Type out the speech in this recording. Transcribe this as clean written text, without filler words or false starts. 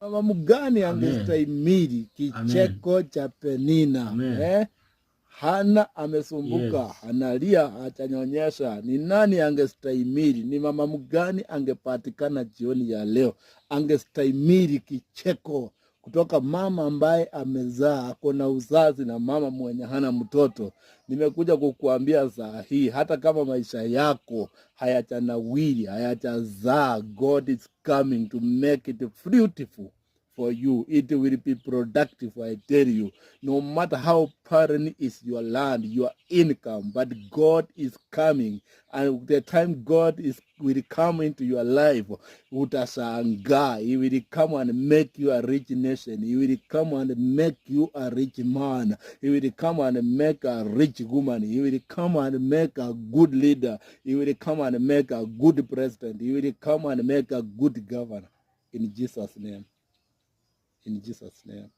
Mama mgani angestahimili kicheko cha Penina? Hana amesumbuka, analia, hajanyonyesha. Ni nani angestahimili? Ni mama mgani angepatikana jioni ya leo angestahimili kicheko kutoka mama ambaye amezaa, akona uzazi na mama mwenye hana mtoto? Nimekuja kukuambia saa hii, hata kama maisha yako hayajanawiri, hayajazaa, God is coming to make it fruitful for you. It will be productive, I tell you. No matter how barren is your land, your income, but God is coming. And the time God will come into your life, utashangaa. He will come and make you a rich nation. He will come and make you a rich man. He will come and make a rich woman. He will come and make a good leader. He will come and make a good president. He will come and make a good governor. In Jesus' name. In Jesus' name.